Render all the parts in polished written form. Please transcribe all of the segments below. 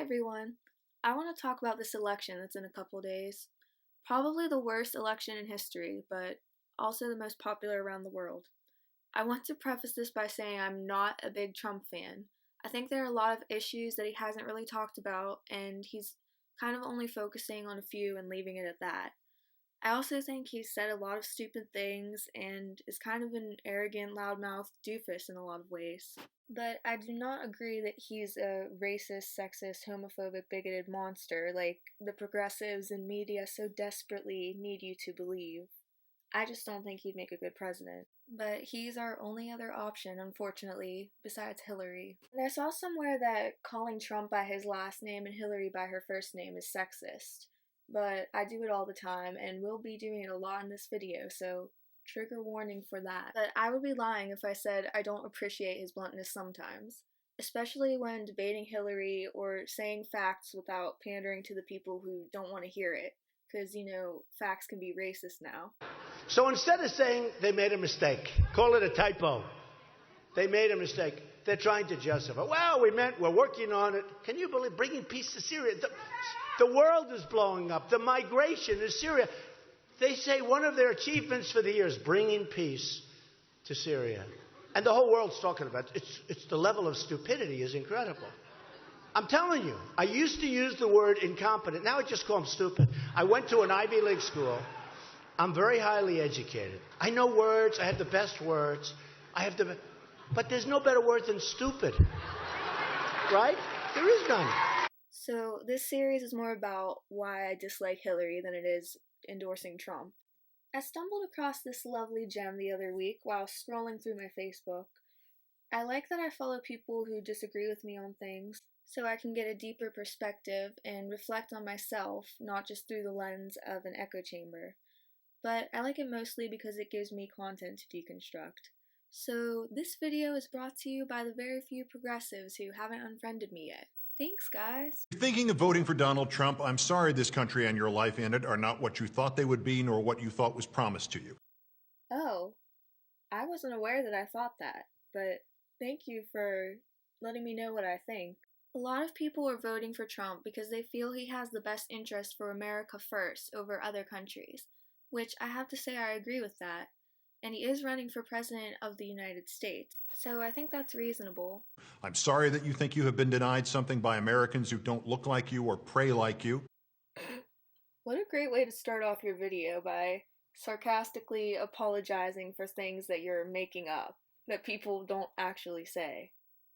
everyone. I want to talk about this election that's in a couple days. Probably the worst election in history, but also the most popular around the world. I want to preface this by saying I'm not a big Trump fan. I think there are a lot of issues that he hasn't really talked about, and he's kind of only focusing on a few and leaving it at that. I also think he's said a lot of stupid things and is kind of an arrogant, loudmouthed doofus in a lot of ways. But I do not agree that he's a racist, sexist, homophobic, bigoted monster like the progressives and media so desperately need you to believe. I just don't think he'd make a good president. But he's our only other option, unfortunately, besides Hillary. And I saw somewhere that calling Trump by his last name and Hillary by her first name is sexist. But I do it all the time, and will be doing it a lot in this video, so trigger warning for that. But I would be lying if I said I don't appreciate his bluntness sometimes, especially when debating Hillary or saying facts without pandering to the people who don't want to hear it, because, facts can be racist now. So instead of saying they made a mistake, call it a typo, they made a mistake, they're trying to justify. Well, we're working on it. Can you believe bringing peace to Syria? The world is blowing up. The migration is Syria. They say one of their achievements for the year is bringing peace to Syria. And the whole world's talking about it. It's the level of stupidity is incredible. I'm telling you, I used to use the word incompetent. Now I just call them stupid. I went to an Ivy League school. I'm very highly educated. I know words. I have the best words. But there's no better word than stupid. Right? There is none. So this series is more about why I dislike Hillary than it is endorsing Trump. I stumbled across this lovely gem the other week while scrolling through my Facebook. I like that I follow people who disagree with me on things, so I can get a deeper perspective and reflect on myself, not just through the lens of an echo chamber. But I like it mostly because it gives me content to deconstruct. So this video is brought to you by the very few progressives who haven't unfriended me yet. Thanks, guys. If you're thinking of voting for Donald Trump, I'm sorry this country and your life in it are not what you thought they would be, nor what you thought was promised to you. Oh, I wasn't aware that I thought that, but thank you for letting me know what I think. A lot of people are voting for Trump because they feel he has the best interest for America first over other countries, which I have to say I agree with that. And he is running for president of the United States, so I think that's reasonable. I'm sorry that you think you have been denied something by Americans who don't look like you or pray like you. What a great way to start off your video, by sarcastically apologizing for things that you're making up, that people don't actually say.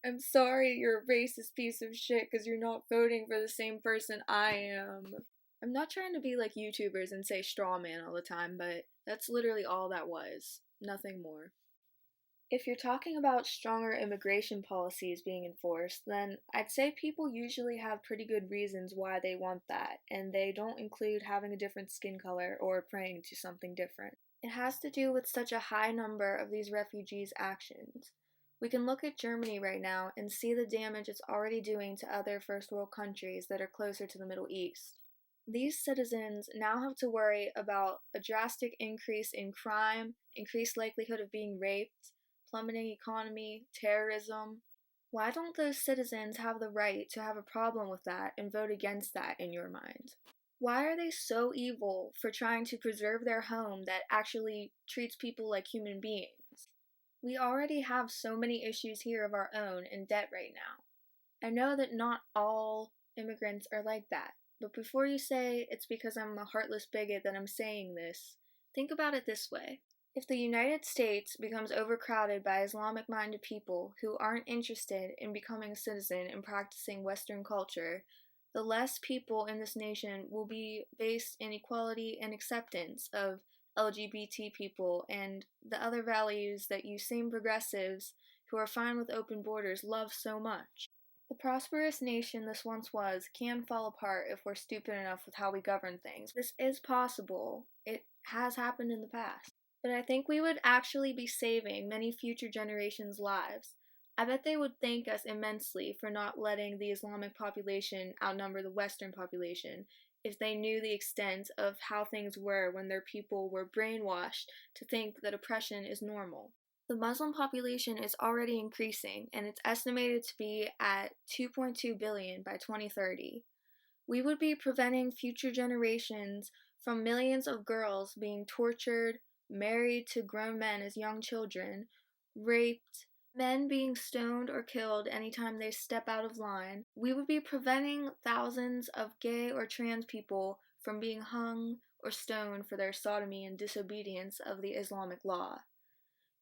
I'm sorry you're a racist piece of shit because you're not voting for the same person I am. I'm not trying to be like YouTubers and say straw man all the time, but that's literally all that was. Nothing more. If you're talking about stronger immigration policies being enforced, then I'd say people usually have pretty good reasons why they want that, and they don't include having a different skin color or praying to something different. It has to do with such a high number of these refugees' actions. We can look at Germany right now and see the damage it's already doing to other first world countries that are closer to the Middle East. These citizens now have to worry about a drastic increase in crime, increased likelihood of being raped, plummeting economy, terrorism. Why don't those citizens have the right to have a problem with that and vote against that in your mind? Why are they so evil for trying to preserve their home that actually treats people like human beings? We already have so many issues here of our own in debt right now. I know that not all immigrants are like that. But before you say it's because I'm a heartless bigot that I'm saying this, think about it this way. If the United States becomes overcrowded by Islamic-minded people who aren't interested in becoming a citizen and practicing Western culture, the less people in this nation will be based in equality and acceptance of LGBT people and the other values that you same progressives who are fine with open borders love so much. The prosperous nation this once was can fall apart if we're stupid enough with how we govern things. This is possible. It has happened in the past. But I think we would actually be saving many future generations' lives. I bet they would thank us immensely for not letting the Islamic population outnumber the Western population if they knew the extent of how things were when their people were brainwashed to think that oppression is normal. The Muslim population is already increasing, and it's estimated to be at 2.2 billion by 2030. We would be preventing future generations from millions of girls being tortured, married to grown men as young children, raped, men being stoned or killed anytime they step out of line. We would be preventing thousands of gay or trans people from being hung or stoned for their sodomy and disobedience of the Islamic law.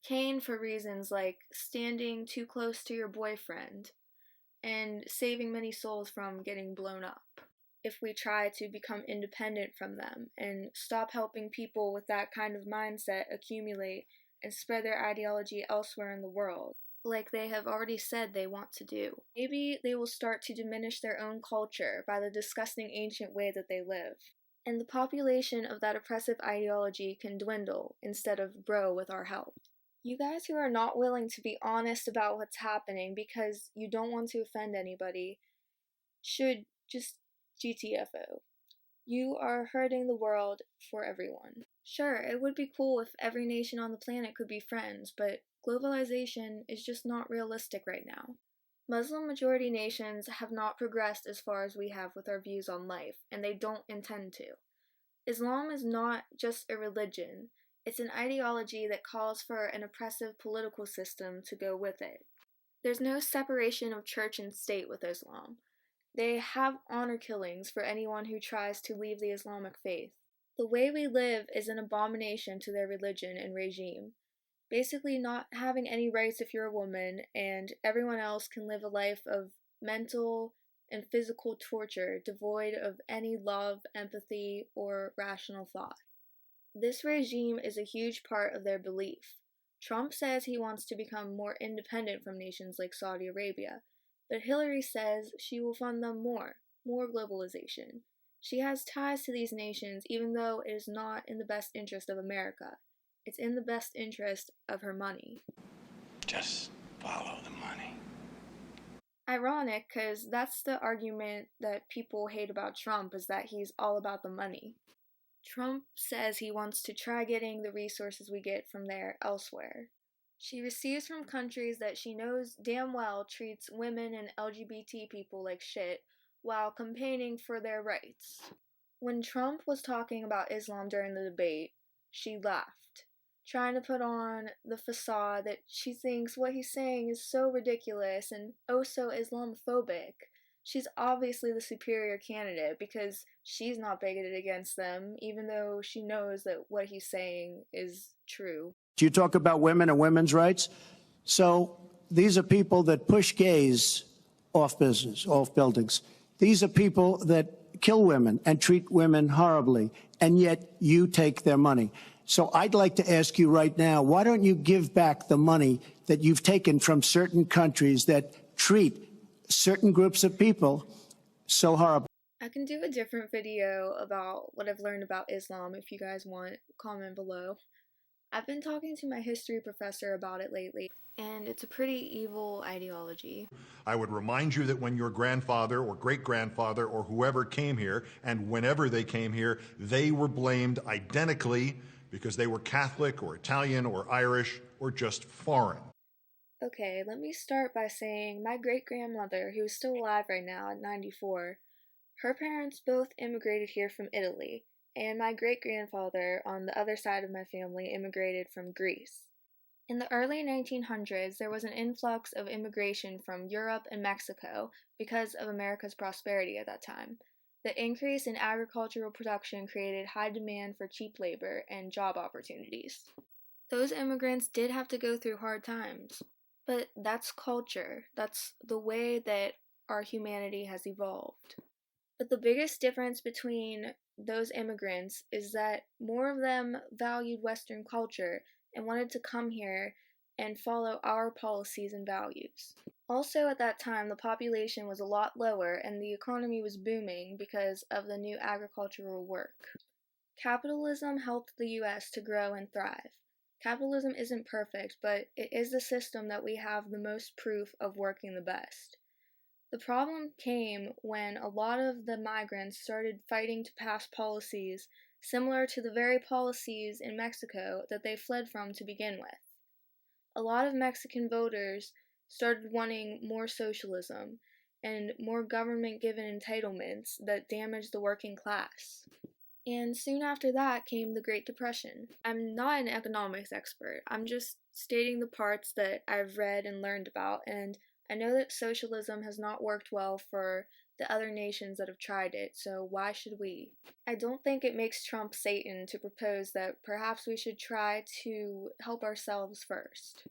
Caned for reasons like standing too close to your boyfriend and saving many souls from getting blown up. If we try to become independent from them and stop helping people with that kind of mindset accumulate and spread their ideology elsewhere in the world, like they have already said they want to do. Maybe they will start to diminish their own culture by the disgusting ancient way that they live. And the population of that oppressive ideology can dwindle instead of grow with our help. You guys who are not willing to be honest about what's happening because you don't want to offend anybody should just GTFO. You are hurting the world for everyone. Sure, it would be cool if every nation on the planet could be friends, but globalization is just not realistic right now. Muslim majority nations have not progressed as far as we have with our views on life, and they don't intend to. Islam is not just a religion, it's an ideology that calls for an oppressive political system to go with it. There's no separation of church and state with Islam. They have honor killings for anyone who tries to leave the Islamic faith. The way we live is an abomination to their religion and regime. Basically not having any rights if you're a woman, and everyone else can live a life of mental and physical torture devoid of any love, empathy, or rational thought. This regime is a huge part of their belief. Trump says he wants to become more independent from nations like Saudi Arabia, but Hillary says she will fund them more globalization. She has ties to these nations even though it is not in the best interest of America. It's in the best interest of her money. Just follow the money. Ironic, because that's the argument that people hate about Trump, is that he's all about the money. Trump says he wants to try getting the resources we get from there elsewhere. She receives from countries that she knows damn well treats women and LGBT people like shit while campaigning for their rights. When Trump was talking about Islam during the debate, she laughed, trying to put on the facade that she thinks what he's saying is so ridiculous and oh so Islamophobic. She's obviously the superior candidate because she's not bigoted against them, even though she knows that what he's saying is true. You talk about women and women's rights. So these are people that push gays off buildings. These are people that kill women and treat women horribly, and yet you take their money. So I'd like to ask you right now, why don't you give back the money that you've taken from certain countries that treat certain groups of people so horrible? I can do a different video about what I've learned about Islam if you guys want. Comment below. I've been talking to my history professor about it lately, and it's a pretty evil ideology. I would remind you that when your grandfather or great-grandfather or whoever came here, and whenever they came here, they were blamed identically because they were Catholic or Italian or Irish or just foreign. Okay, let me start by saying my great-grandmother, who is still alive right now at 94, her parents both immigrated here from Italy, and my great-grandfather on the other side of my family immigrated from Greece. In the early 1900s, there was an influx of immigration from Europe and Mexico because of America's prosperity at that time. The increase in agricultural production created high demand for cheap labor and job opportunities. Those immigrants did have to go through hard times, but that's culture. That's the way that our humanity has evolved. But the biggest difference between those immigrants is that more of them valued Western culture and wanted to come here and follow our policies and values. Also at that time, the population was a lot lower and the economy was booming because of the new agricultural work. Capitalism helped the US to grow and thrive. Capitalism isn't perfect, but it is the system that we have the most proof of working the best. The problem came when a lot of the migrants started fighting to pass policies similar to the very policies in Mexico that they fled from to begin with. a lot of Mexican voters started wanting more socialism and more government-given entitlements that damaged the working class. And soon after that came the Great Depression. I'm not an economics expert, I'm just stating the parts that I've read and learned about, and I know that socialism has not worked well for the other nations that have tried it, so why should we? I don't think it makes Trump Satan to propose that perhaps we should try to help ourselves first.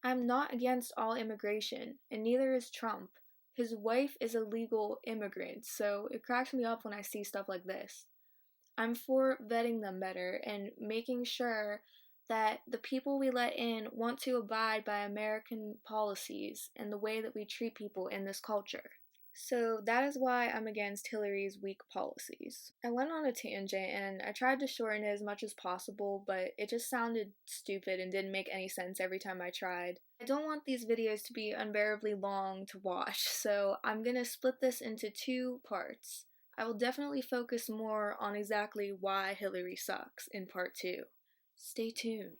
I'm not against all immigration, and neither is Trump. His wife is a legal immigrant, so it cracks me up when I see stuff like this. I'm for vetting them better and making sure that the people we let in want to abide by American policies and the way that we treat people in this culture. So that is why I'm against Hillary's weak policies. I went on a tangent and I tried to shorten it as much as possible, but it just sounded stupid and didn't make any sense every time I tried. I don't want these videos to be unbearably long to watch, so I'm gonna split this into 2 parts. I will definitely focus more on exactly why Hillary sucks in part 2. Stay tuned.